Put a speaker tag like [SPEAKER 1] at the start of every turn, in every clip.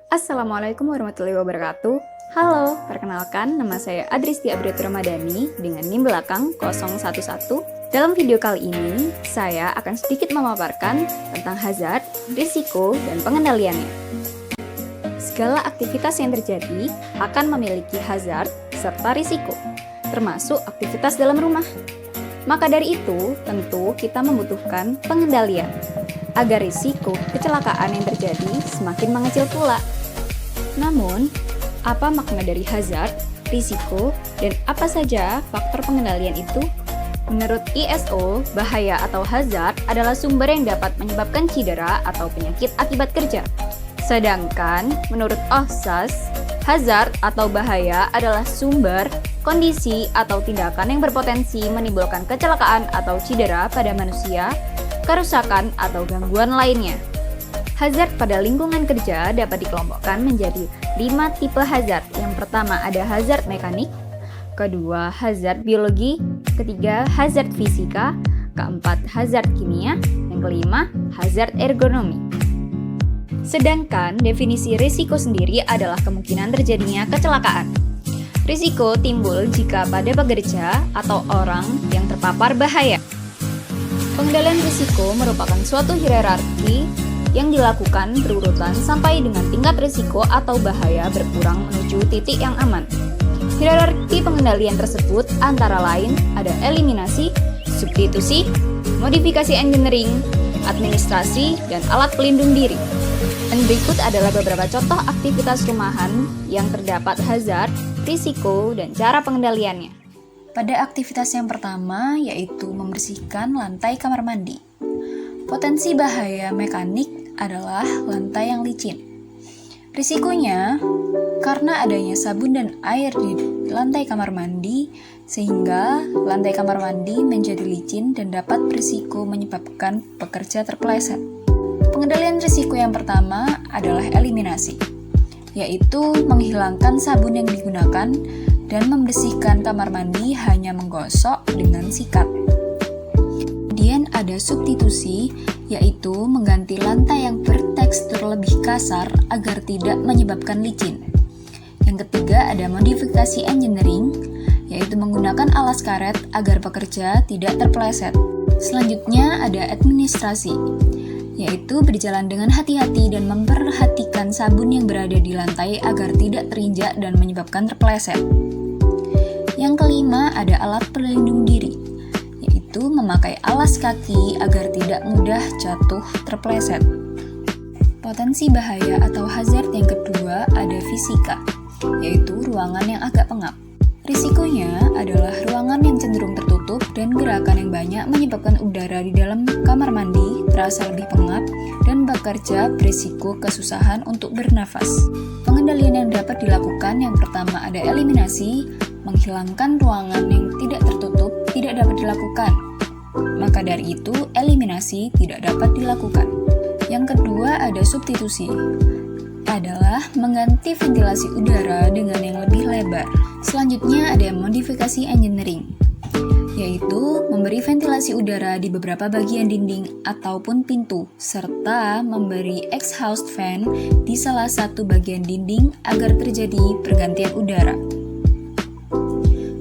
[SPEAKER 1] Assalamualaikum warahmatullahi wabarakatuh. Halo, perkenalkan nama saya Adristi Abriati Ramadhani dengan NIM belakang 011. Dalam video kali ini, saya akan sedikit memaparkan tentang hazard, risiko, dan pengendaliannya. Segala aktivitas yang terjadi akan memiliki hazard serta risiko, termasuk aktivitas dalam rumah. Maka dari itu, tentu kita membutuhkan pengendalian agar risiko kecelakaan yang terjadi semakin mengecil pula. Namun, apa makna dari hazard, risiko, dan apa saja faktor pengendalian itu? Menurut ISO, bahaya atau hazard adalah sumber yang dapat menyebabkan cedera atau penyakit akibat kerja. Sedangkan, menurut OHSAS, hazard atau bahaya adalah sumber, kondisi, atau tindakan yang berpotensi menimbulkan kecelakaan atau cedera pada manusia, kerusakan, atau gangguan lainnya. Hazard pada lingkungan kerja dapat dikelompokkan menjadi 5 tipe hazard. Yang pertama ada hazard mekanik, kedua hazard biologi, ketiga hazard fisika, keempat hazard kimia, yang kelima hazard ergonomi. Sedangkan definisi risiko sendiri adalah kemungkinan terjadinya kecelakaan. Risiko timbul jika pada pekerja atau orang yang terpapar bahaya. Pengendalian risiko merupakan suatu hierarki yang dilakukan berurutan sampai dengan tingkat risiko atau bahaya berkurang menuju titik yang aman. Hierarki pengendalian tersebut antara lain ada eliminasi, substitusi, modifikasi engineering, administrasi, dan alat pelindung diri. Dan berikut adalah beberapa contoh aktivitas rumahan yang terdapat hazard, risiko, dan cara pengendaliannya. Pada aktivitas yang pertama yaitu membersihkan lantai kamar mandi. Potensi bahaya mekanik adalah lantai yang licin. Risikonya, karena adanya sabun dan air di lantai kamar mandi, sehingga lantai kamar mandi menjadi licin dan dapat berisiko menyebabkan pekerja terpeleset. Pengendalian risiko yang pertama adalah eliminasi, yaitu menghilangkan sabun yang digunakan dan membersihkan kamar mandi hanya menggosok dengan sikat. Kemudian ada substitusi, yaitu mengganti lantai yang bertekstur lebih kasar agar tidak menyebabkan licin. Yang ketiga ada modifikasi engineering, yaitu menggunakan alas karet agar pekerja tidak terpeleset. Selanjutnya ada administrasi, yaitu berjalan dengan hati-hati dan memperhatikan sabun yang berada di lantai agar tidak terinjak dan menyebabkan terpeleset. Yang kelima ada alat pelindung diri, yaitu memakai alas kaki agar tidak mudah jatuh terpeleset. Potensi bahaya atau hazard yang kedua ada fisika, yaitu ruangan yang agak pengap. Risikonya adalah ruangan yang cenderung tertutup dan gerakan yang banyak menyebabkan udara di dalam kamar mandi terasa lebih pengap dan pekerja berisiko kesusahan untuk bernafas. Pengendalian yang dapat dilakukan yang pertama ada eliminasi, menghilangkan ruangan yang tidak tertutup tidak dapat dilakukan. Maka dari itu, eliminasi tidak dapat dilakukan. Yang kedua ada substitusi, adalah mengganti ventilasi udara dengan yang lebih lebar. Selanjutnya ada modifikasi engineering, yaitu memberi ventilasi udara di beberapa bagian dinding ataupun pintu, serta memberi exhaust fan di salah satu bagian dinding agar terjadi pergantian udara.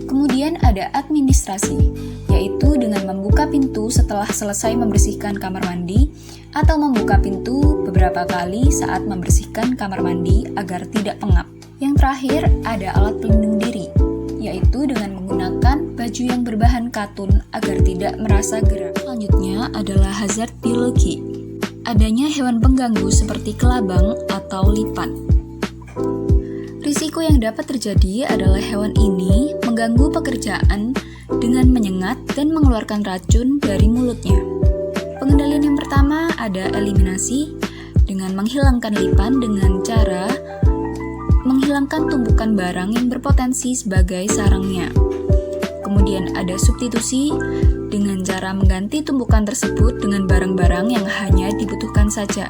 [SPEAKER 1] Kemudian ada administrasi, yaitu dengan membuka pintu setelah selesai membersihkan kamar mandi atau membuka pintu beberapa kali saat membersihkan kamar mandi agar tidak pengap. Yang terakhir ada alat pelindung diri, yaitu dengan menggunakan baju yang berbahan katun agar tidak merasa gerah. Selanjutnya adalah hazard biologi, adanya hewan pengganggu seperti kelabang atau lipan. Risiko yang dapat terjadi adalah hewan ini mengganggu pekerjaan dengan menyengat dan mengeluarkan racun dari mulutnya. Pengendalian yang pertama ada eliminasi dengan menghilangkan lipan dengan cara menghilangkan tumpukan barang yang berpotensi sebagai sarangnya. Kemudian ada substitusi dengan cara mengganti tumpukan tersebut dengan barang-barang yang hanya dibutuhkan saja.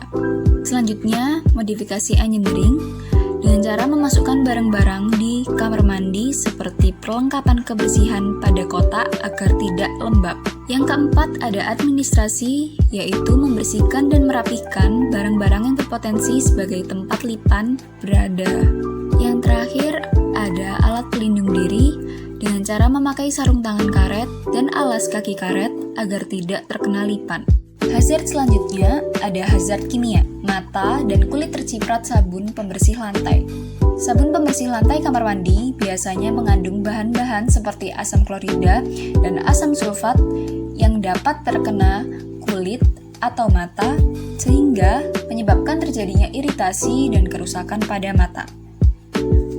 [SPEAKER 1] Selanjutnya, modifikasi engineering dengan cara memasukkan barang-barang di kamar mandi seperti perlengkapan kebersihan pada kotak agar tidak lembab. Yang keempat ada administrasi, yaitu membersihkan dan merapikan barang-barang yang berpotensi sebagai tempat lipan berada. Yang terakhir ada alat pelindung diri dengan cara memakai sarung tangan karet dan alas kaki karet agar tidak terkena lipan. Hazard selanjutnya ada hazard kimia, mata dan kulit terciprat sabun pembersih lantai. Sabun pembersih lantai kamar mandi biasanya mengandung bahan-bahan seperti asam klorida dan asam sulfat yang dapat terkena kulit atau mata sehingga menyebabkan terjadinya iritasi dan kerusakan pada mata.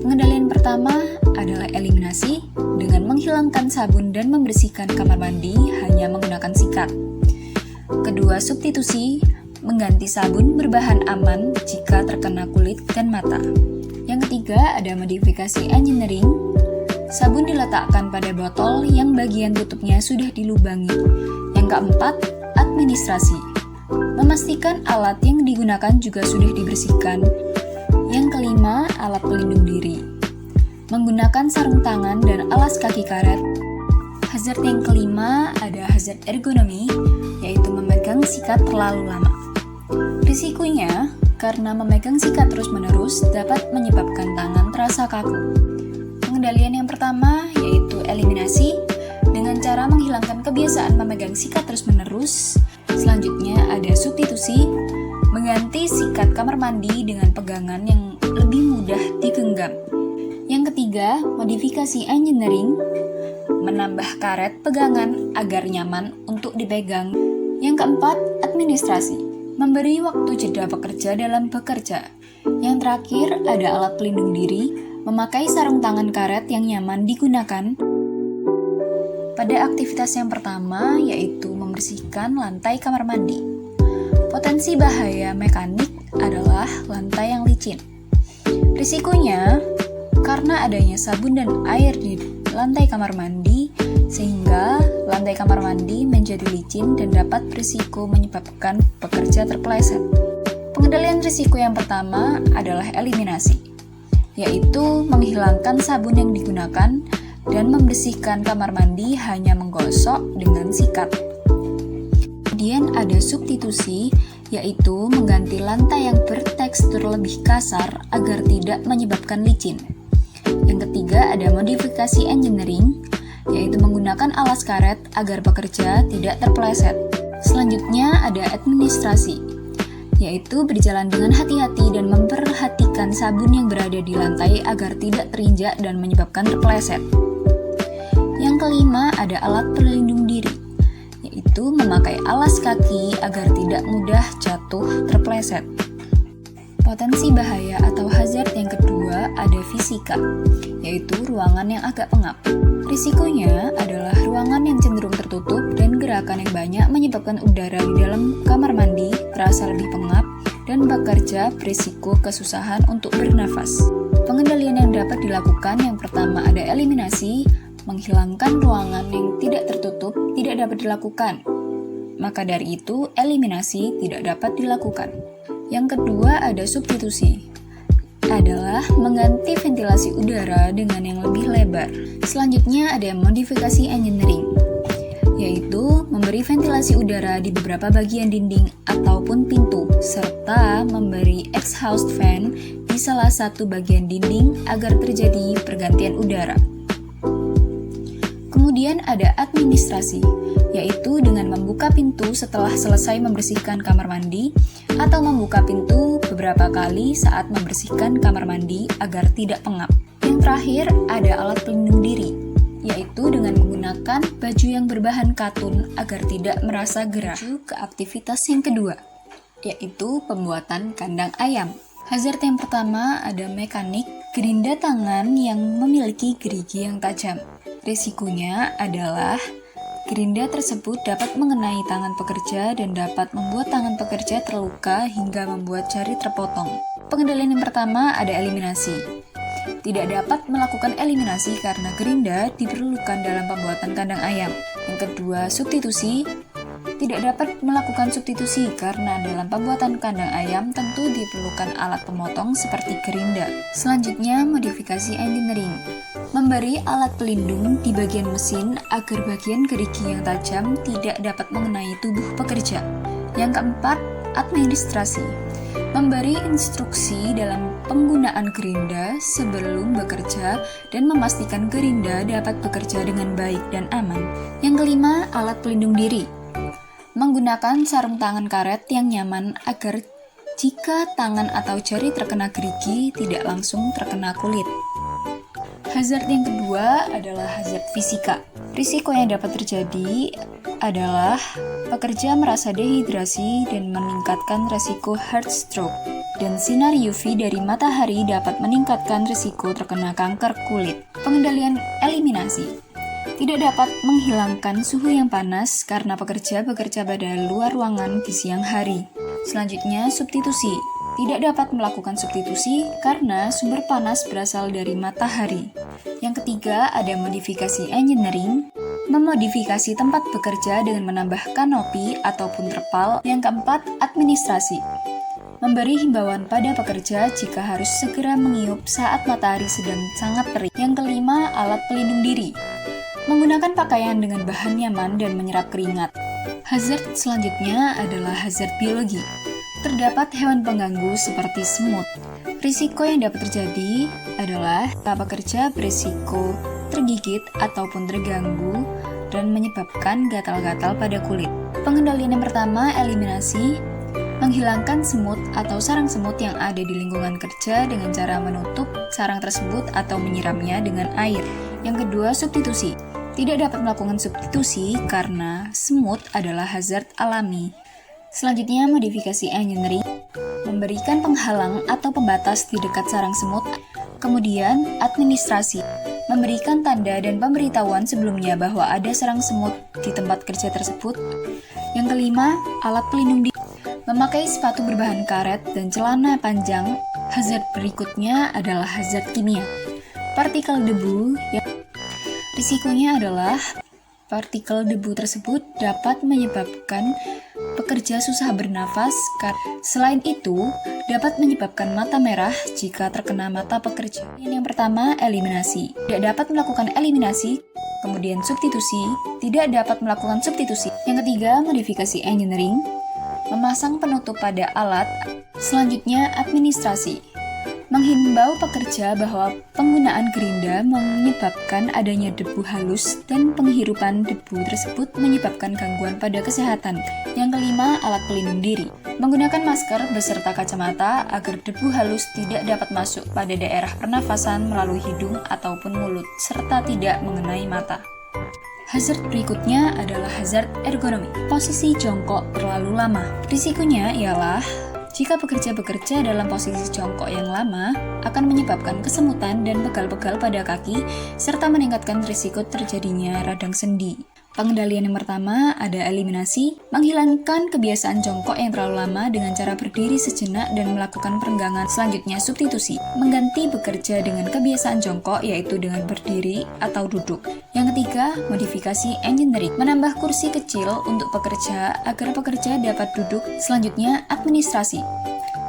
[SPEAKER 1] Pengendalian pertama adalah eliminasi dengan menghilangkan sabun dan membersihkan kamar mandi hanya menggunakan sikat. Kedua, substitusi mengganti sabun berbahan aman jika terkena kulit dan mata. Yang ketiga ada modifikasi engineering. Sabun diletakkan pada botol yang bagian tutupnya sudah dilubangi. Yang keempat, administrasi. Memastikan alat yang digunakan juga sudah dibersihkan. Yang kelima, alat pelindung diri. Menggunakan sarung tangan dan alas kaki karet. Hazard yang kelima ada hazard ergonomi, yaitu memegang sikat terlalu lama. Risikonya, karena memegang sikat terus-menerus dapat menyebabkan tangan terasa kaku. Pengendalian yang pertama yaitu eliminasi dengan cara menghilangkan kebiasaan memegang sikat terus-menerus. Selanjutnya ada substitusi, mengganti sikat kamar mandi dengan pegangan yang lebih mudah digenggam. Yang ketiga, modifikasi engineering, menambah karet pegangan agar nyaman untuk dipegang. Yang keempat, administrasi, memberi waktu jeda pekerja dalam bekerja. Yang terakhir, ada alat pelindung diri, memakai sarung tangan karet yang nyaman digunakan. Pada aktivitas yang pertama, yaitu membersihkan lantai kamar mandi. Potensi bahaya mekanik adalah lantai yang licin. Risikonya, karena adanya sabun dan air di lantai kamar mandi, sehingga lantai kamar mandi menjadi licin dan dapat berisiko menyebabkan pekerja terpeleset. Pengendalian risiko yang pertama adalah eliminasi, yaitu menghilangkan sabun yang digunakan dan membersihkan kamar mandi hanya menggosok dengan sikat. Kemudian ada substitusi, yaitu mengganti lantai yang bertekstur lebih kasar agar tidak menyebabkan licin. Yang ketiga ada modifikasi engineering, yaitu menggunakan alas karet agar pekerja tidak terpeleset. Selanjutnya ada administrasi, yaitu berjalan dengan hati-hati dan memperhatikan sabun yang berada di lantai agar tidak terinjak dan menyebabkan terpeleset. Yang kelima ada alat pelindung diri, yaitu memakai alas kaki agar tidak mudah jatuh terpeleset. Potensi bahaya atau hazard yang kedua ada fisika, yaitu ruangan yang agak pengap. Risikonya adalah ruangan yang cenderung tertutup dan gerakan yang banyak menyebabkan udara di dalam kamar mandi terasa lebih pengap dan pekerja berisiko kesusahan untuk bernafas. Pengendalian yang dapat dilakukan yang pertama ada eliminasi, menghilangkan ruangan yang tidak tertutup tidak dapat dilakukan. Maka dari itu, eliminasi tidak dapat dilakukan. Yang kedua ada substitusi, adalah mengganti ventilasi udara dengan yang lebih lebar. Selanjutnya ada modifikasi engineering, yaitu memberi ventilasi udara di beberapa bagian dinding ataupun pintu, serta memberi exhaust fan di salah satu bagian dinding agar terjadi pergantian udara. Kemudian ada administrasi, yaitu dengan membuka pintu setelah selesai membersihkan kamar mandi atau membuka pintu beberapa kali saat membersihkan kamar mandi agar tidak pengap. Yang terakhir ada alat pelindung diri, yaitu dengan menggunakan baju yang berbahan katun agar tidak merasa gerah. Menuju ke aktivitas yang kedua, yaitu pembuatan kandang ayam. Hazard yang pertama ada mekanik, gerinda tangan yang memiliki gerigi yang tajam. Risikonya adalah gerinda tersebut dapat mengenai tangan pekerja dan dapat membuat tangan pekerja terluka hingga membuat jari terpotong. Pengendalian yang pertama ada eliminasi. Tidak dapat melakukan eliminasi karena gerinda diperlukan dalam pembuatan kandang ayam. Yang kedua, substitusi. Tidak dapat melakukan substitusi karena dalam pembuatan kandang ayam tentu diperlukan alat pemotong seperti gerinda. Selanjutnya, modifikasi engineering. Memberi alat pelindung di bagian mesin agar bagian gerigi yang tajam tidak dapat mengenai tubuh pekerja. Yang keempat, administrasi. Memberi instruksi dalam penggunaan gerinda sebelum bekerja dan memastikan gerinda dapat bekerja dengan baik dan aman. Yang kelima, alat pelindung diri. Menggunakan sarung tangan karet yang nyaman agar jika tangan atau jari terkena gerigi tidak langsung terkena kulit. Hazard yang kedua adalah hazard fisika. Risiko yang dapat terjadi adalah pekerja merasa dehidrasi dan meningkatkan risiko heart stroke. Dan sinar UV dari matahari dapat meningkatkan risiko terkena kanker kulit. Pengendalian eliminasi. Tidak dapat menghilangkan suhu yang panas karena pekerja bekerja pada luar ruangan di siang hari. Selanjutnya, substitusi. Tidak dapat melakukan substitusi karena sumber panas berasal dari matahari. Yang ketiga, ada modifikasi engineering. Memodifikasi tempat bekerja dengan menambah kanopi ataupun terpal. Yang keempat, administrasi. Memberi himbauan pada pekerja jika harus segera mengiyup saat matahari sedang sangat terik. Yang kelima, alat pelindung diri. Menggunakan pakaian dengan bahan nyaman dan menyerap keringat. Hazard selanjutnya adalah hazard biologi. Terdapat hewan pengganggu seperti semut. Risiko yang dapat terjadi adalah pekerja berisiko tergigit ataupun terganggu dan menyebabkan gatal-gatal pada kulit. Pengendalian yang pertama, eliminasi. Menghilangkan semut atau sarang semut yang ada di lingkungan kerja dengan cara menutup sarang tersebut atau menyiramnya dengan air. Yang kedua, substitusi. Tidak dapat melakukan substitusi karena semut adalah hazard alami. Selanjutnya, modifikasi engineering. Memberikan penghalang atau pembatas di dekat sarang semut. Kemudian, administrasi. Memberikan tanda dan pemberitahuan sebelumnya bahwa ada sarang semut di tempat kerja tersebut. Yang kelima, alat pelindung diri. Memakai sepatu berbahan karet dan celana panjang. Hazard berikutnya adalah hazard kimia. Partikel debu yang risikonya adalah partikel debu tersebut dapat menyebabkan pekerja susah bernafas. Selain itu, dapat menyebabkan mata merah jika terkena mata pekerja. Yang pertama, eliminasi. Tidak dapat melakukan eliminasi. Kemudian substitusi. Tidak dapat melakukan substitusi. Yang ketiga, modifikasi engineering. Memasang penutup pada alat. Selanjutnya, administrasi. Menghimbau pekerja bahwa penggunaan gerinda menyebabkan adanya debu halus dan penghirupan debu tersebut menyebabkan gangguan pada kesehatan. Yang kelima, alat pelindung diri. Menggunakan masker beserta kacamata agar debu halus tidak dapat masuk pada daerah pernafasan melalui hidung ataupun mulut, serta tidak mengenai mata. Hazard berikutnya adalah hazard ergonomi. Posisi jongkok terlalu lama. Risikonya ialah jika pekerja bekerja dalam posisi jongkok yang lama, akan menyebabkan kesemutan dan pegal-pegal pada kaki, serta meningkatkan risiko terjadinya radang sendi. Pengendalian yang pertama ada eliminasi, menghilangkan kebiasaan jongkok yang terlalu lama dengan cara berdiri sejenak dan melakukan perenggangan. Selanjutnya, substitusi, mengganti bekerja dengan kebiasaan jongkok yaitu dengan berdiri atau duduk. Yang ketiga, modifikasi engineering, menambah kursi kecil untuk pekerja agar pekerja dapat duduk. Selanjutnya, administrasi,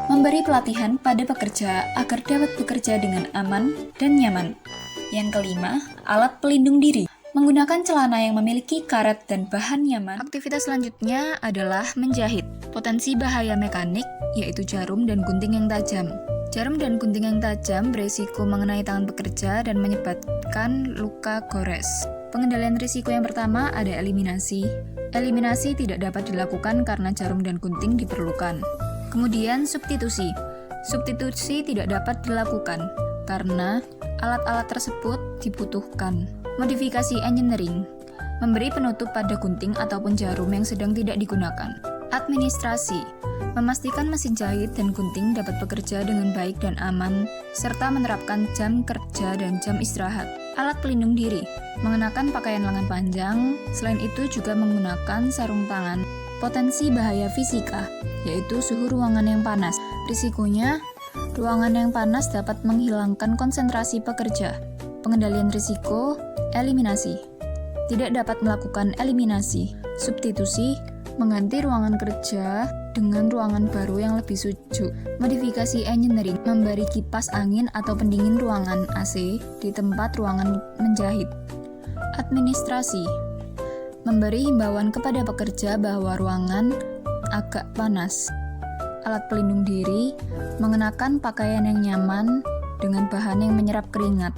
[SPEAKER 1] memberi pelatihan pada pekerja agar dapat bekerja dengan aman dan nyaman. Yang kelima, alat pelindung diri. Menggunakan celana yang memiliki karet dan bahan nyaman. Aktivitas selanjutnya adalah menjahit. Potensi bahaya mekanik, yaitu jarum dan gunting yang tajam. Jarum dan gunting yang tajam berisiko mengenai tangan pekerja dan menyebabkan luka gores. Pengendalian risiko yang pertama ada eliminasi. Eliminasi tidak dapat dilakukan karena jarum dan gunting diperlukan. Kemudian substitusi. Substitusi tidak dapat dilakukan karena alat-alat tersebut dibutuhkan. Modifikasi engineering, memberi penutup pada gunting ataupun jarum yang sedang tidak digunakan. Administrasi, memastikan mesin jahit dan gunting dapat bekerja dengan baik dan aman, serta menerapkan jam kerja dan jam istirahat. Alat pelindung diri, mengenakan pakaian lengan panjang, selain itu juga menggunakan sarung tangan. Potensi bahaya fisika, yaitu suhu ruangan yang panas. Risikonya, ruangan yang panas dapat menghilangkan konsentrasi pekerja. Pengendalian risiko, eliminasi. Tidak dapat melakukan eliminasi. Substitusi, Mengganti ruangan kerja dengan ruangan baru yang lebih sejuk. Modifikasi engineering memberi kipas angin atau pendingin ruangan AC di tempat ruangan menjahit. Administrasi memberi himbauan kepada pekerja bahwa ruangan agak panas. Alat pelindung diri mengenakan pakaian yang nyaman dengan bahan yang menyerap keringat.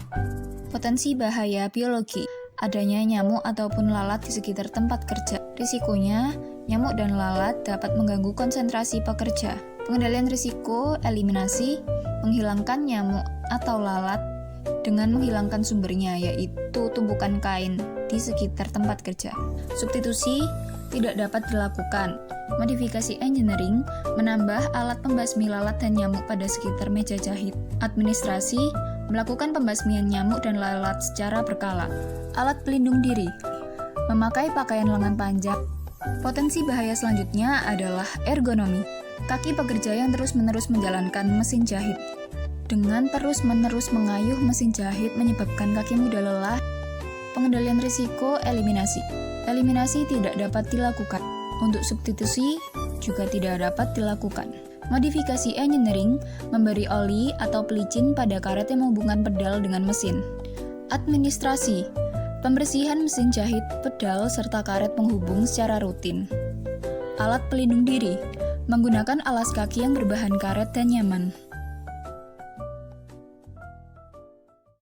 [SPEAKER 1] Potensi bahaya biologi adanya nyamuk ataupun lalat di sekitar tempat kerja. Risikonya, nyamuk dan lalat dapat mengganggu konsentrasi pekerja. Pengendalian risiko, eliminasi, menghilangkan nyamuk atau lalat dengan menghilangkan sumbernya, yaitu tumpukan kain di sekitar tempat kerja. Substitusi tidak dapat dilakukan. Modifikasi engineering menambah alat pembasmi lalat dan nyamuk pada sekitar meja jahit. Administrasi melakukan pembasmian nyamuk dan lalat secara berkala. Alat pelindung diri memakai pakaian lengan panjang. Potensi bahaya selanjutnya adalah ergonomi. Kaki pekerja yang terus-menerus menjalankan mesin jahit. Dengan terus-menerus mengayuh mesin jahit menyebabkan kaki mudah lelah. Pengendalian risiko, eliminasi. Eliminasi tidak dapat dilakukan. Untuk substitusi juga tidak dapat dilakukan. Modifikasi engineering memberi oli atau pelicin pada karet yang menghubungkan pedal dengan mesin. Administrasi pembersihan mesin jahit, pedal, serta karet penghubung secara rutin. Alat pelindung diri menggunakan alas kaki yang berbahan karet dan nyaman.